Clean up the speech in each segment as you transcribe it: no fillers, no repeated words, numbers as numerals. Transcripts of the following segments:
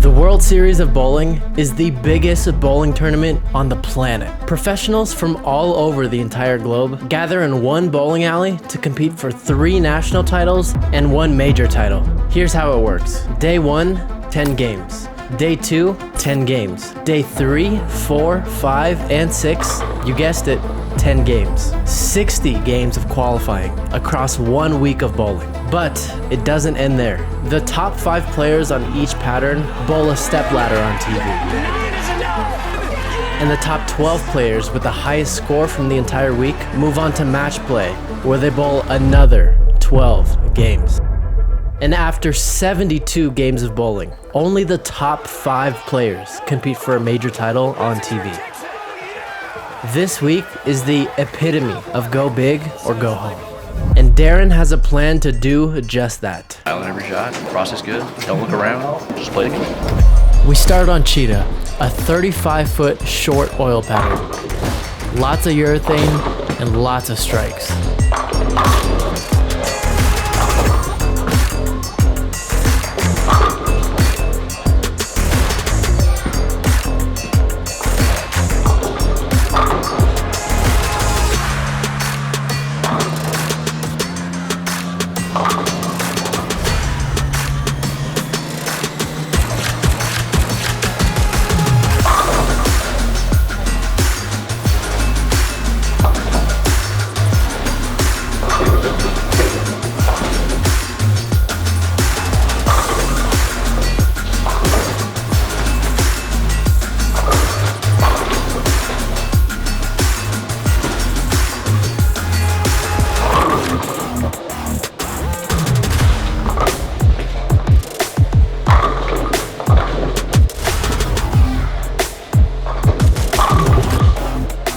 The World Series of Bowling is the biggest bowling tournament on the planet. Professionals from all over the entire globe gather in one bowling alley to compete for 3 national titles and 1 major title. Here's how it works. Day 1, 10 games. Day 2, 10 games. Day 3, 4, 5, and 6, you guessed it, 10 games. 60 games of qualifying across 1 week of bowling. But it doesn't end there. The top 5 players on each pattern bowl a step ladder on TV. And the top 12 players with the highest score from the entire week move on to match play, where they bowl another 12 games. And after 72 games of bowling, only the top 5 players compete for a major title on TV. This week is the epitome of go big or go home. And Darren has a plan to do just that. Island every shot, process good, don't look around, just play the game. We start on Cheetah, a 35-foot short oil pattern. Lots of urethane and lots of strikes.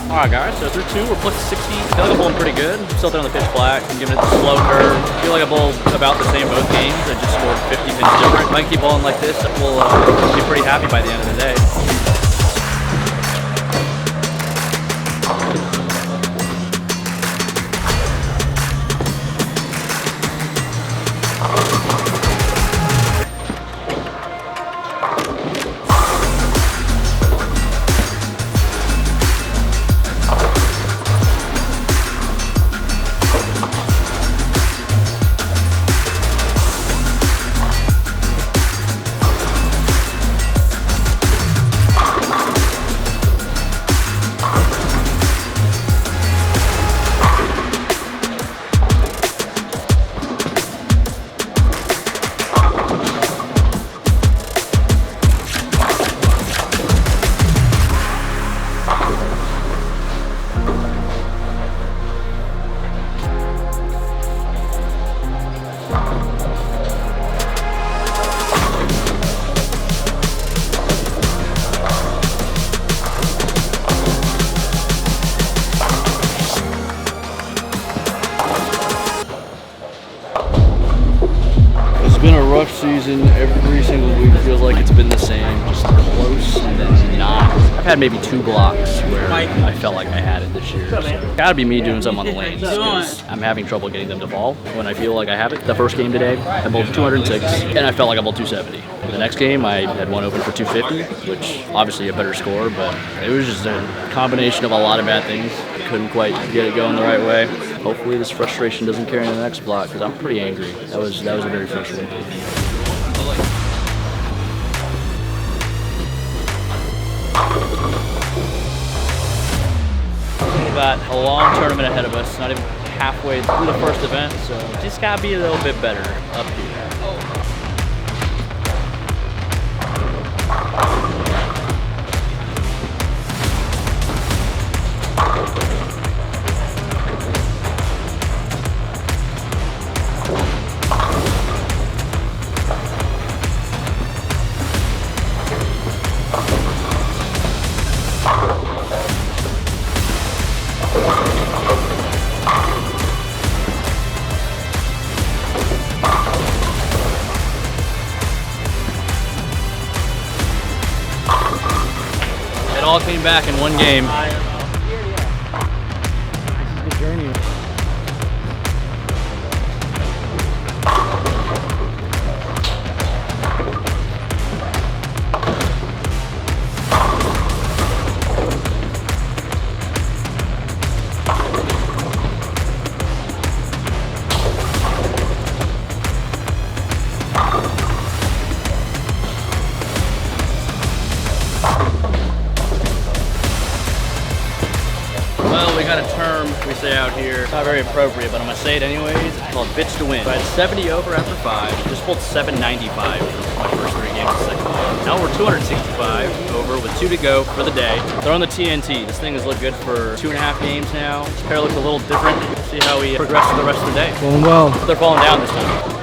Alright guys, so through 2, we're plus 60. I feel like I'm bowling pretty good. I'm still throwing the pitch black. I'm giving it the slow curve. I feel like I bowled about the same both games. I just scored 50 pins different. If I can keep bowling like this, we'll be pretty happy by the end of the day. It's been a rough season. Every single week feels like it's been the same, just close and then not. I've had maybe 2 blocks where I felt like I had it this year. So gotta be me doing something on the lanes, because I'm having trouble getting them to fall when I feel like I have it. The first game today, I bowled 206 and I felt like I bowled 270. The next game, I had one open for 250, which obviously a better score, but it was just a combination of a lot of bad things. I couldn't quite get it going the right way. Hopefully this frustration doesn't carry into the next block, because I'm pretty angry. That was a very frustrating game. We've got a long tournament ahead of us, not even halfway through the first event, so just gotta be a little bit better up here. It all came back in one game. This is the journey. got a term we say out here. It's not very appropriate, but I'm gonna say it anyways. It's called bitch to win. So I had 70 over after 5. Just pulled 795 for my first 3 games of the second half. Now we're 265 over with 2 to go for the day. They're on the TNT. This thing has looked good for 2.5 games now. This pair looks a little different. See how we progress through the rest of the day. Going well. They're falling down this time.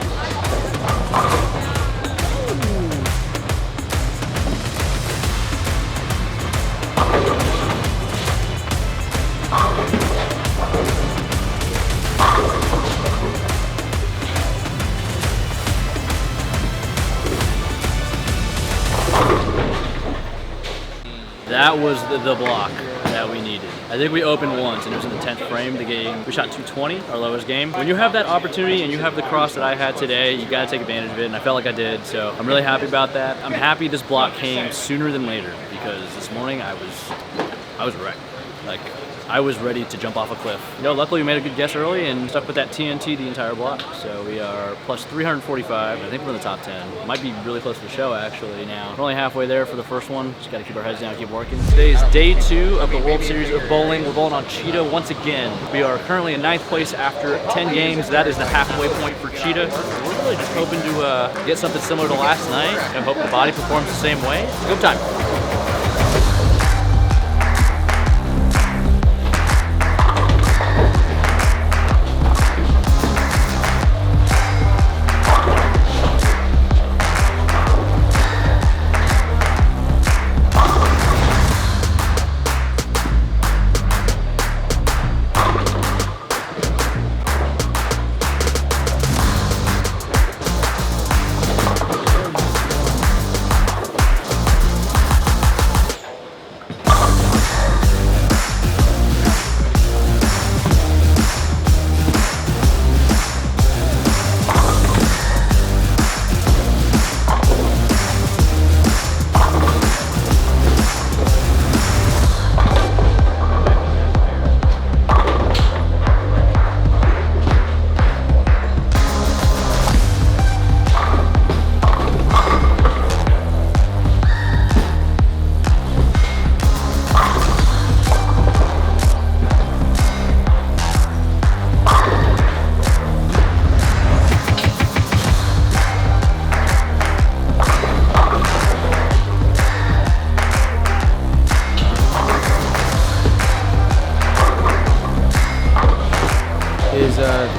That was the block that we needed. I think we opened once, and it was in the 10th frame of the game. We shot 220, our lowest game. When you have that opportunity and you have the cross that I had today, you gotta take advantage of it, and I felt like I did, so I'm really happy about that. I'm happy this block came sooner than later, because this morning I was wrecked. Like, I was ready to jump off a cliff. You know, luckily we made a good guess early and stuck with that TNT the entire block. So we are plus 345. I think we're in the top 10. Might be really close to the show actually now. We're only halfway there for the first one. Just gotta keep our heads down, keep working. Today is day 2 of the World Series of Bowling. We're bowling on Cheetah once again. We are currently in 9th place after 10 games. That is the halfway point for Cheetah. We're really just hoping to get something similar to last night. I hope the body performs the same way. It's a good time.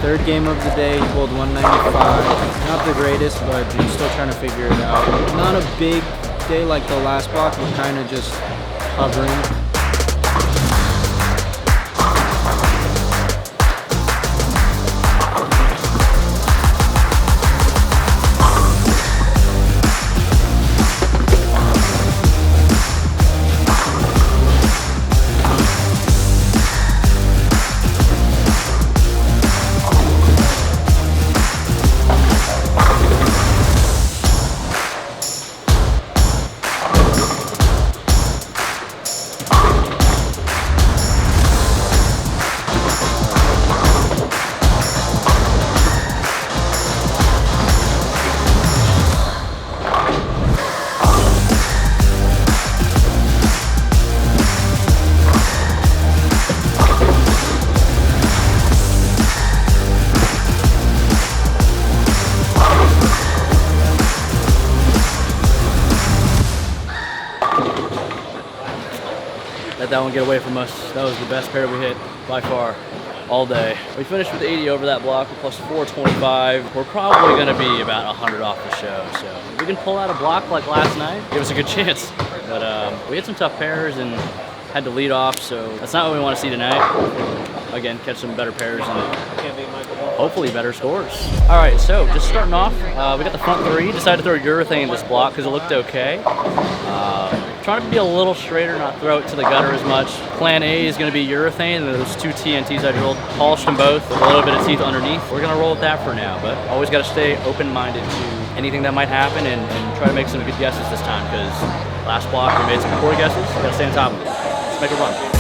Third game of the day, pulled 195. Not the greatest, but I'm still trying to figure it out. Not a big day like the last block, we're kind of just hovering. Let that one get away from us. That was the best pair we hit by far all day. We finished with 80 over that block, plus 425. We're probably going to be about 100 off the show. So if we can pull out a block like last night, give us a good chance. But we had some tough pairs and had to lead off, so that's not what we want to see tonight. Again, catch some better pairs and hopefully better scores. All right, so just starting off, we got the front 3. Decided to throw urethane in this block because it looked okay. Trying to be a little straighter, not throw it to the gutter as much. Plan A is going to be urethane, and those 2 TNTs I drilled, polished them both with a little bit of teeth underneath. We're going to roll with that for now, but always got to stay open-minded to anything that might happen and try to make some good guesses this time, because last block we made some poor guesses. Got to stay on top of it. Let's make a run.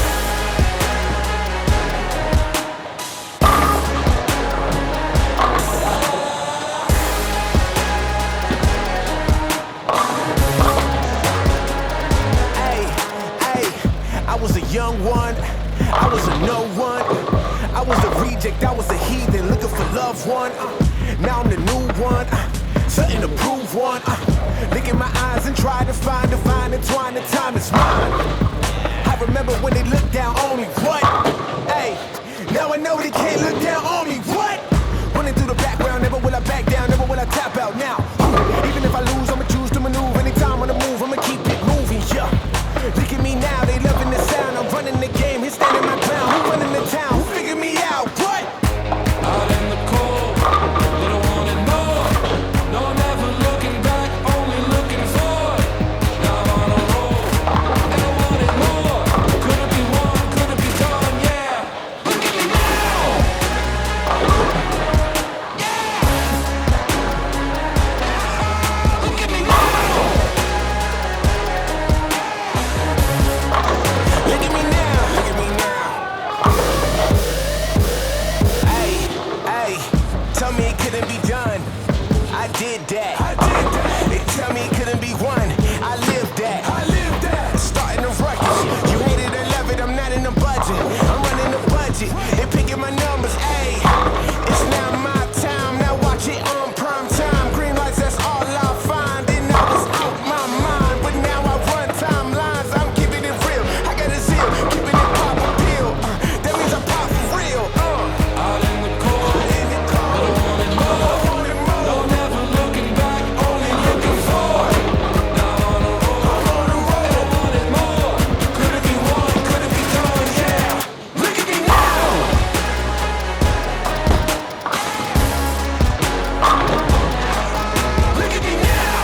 Young one, I was a no one. I was a reject, I was a heathen, looking for loved one. Now I'm the new one, something to prove one. Look in my eyes and try to find, divine, entwine, the time is mine. I remember when they looked down on me, what? Hey, now I know they can't look down on me, what? Running through the background, never will I back down, never will I tap out now. Even if I lose, I'ma choose to maneuver. Anytime on the move, I'ma keep it moving, yeah. Look at me now, they loving the sound. I'm running the game, he's standing my ground. Who running the town? Who figured me out? What? Out in the cold, but I wanted more. No, never looking back, only looking forward. Now I'm on a roll, and I wanted more. Could it be one? Could it be done? Yeah. Look at me now. Yeah. Look at me now. Look at me now, look at me now. Hey, hey, tell me it couldn't be done. I did that. They tell me it couldn't be won. I lived that. Starting the ruckus. You hate it or love it, I'm not in the budget. I'm running the budget. They picking my numbers, ayy. It's now my time, now watch it on prime time. Green lights, that's all I find. Then I was out my mind, but now I run timelines. I'm keeping it real. I got a zeal, keeping it pop appeal. That means I pop for real. Out in the cold, but I wanted more. No, never looking back, only looking forward. Now I'm on a roll, and I wanted more. Could it be one? Could it be done? Yeah. Look at me now. Look at me now.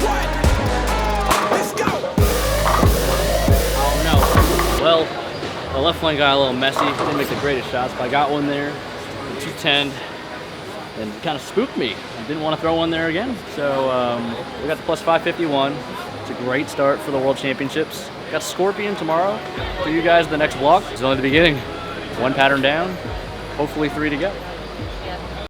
What? Let's go. Oh no. Well, the left lane got a little messy. Didn't make the greatest shots, but I got one there, 210, and it kind of spooked me. I didn't want to throw one there again. So we got the plus 551. It's a great start for the World Championships. Got Scorpion tomorrow for you guys the next vlog. It's only the beginning. One pattern down, hopefully 3 to go.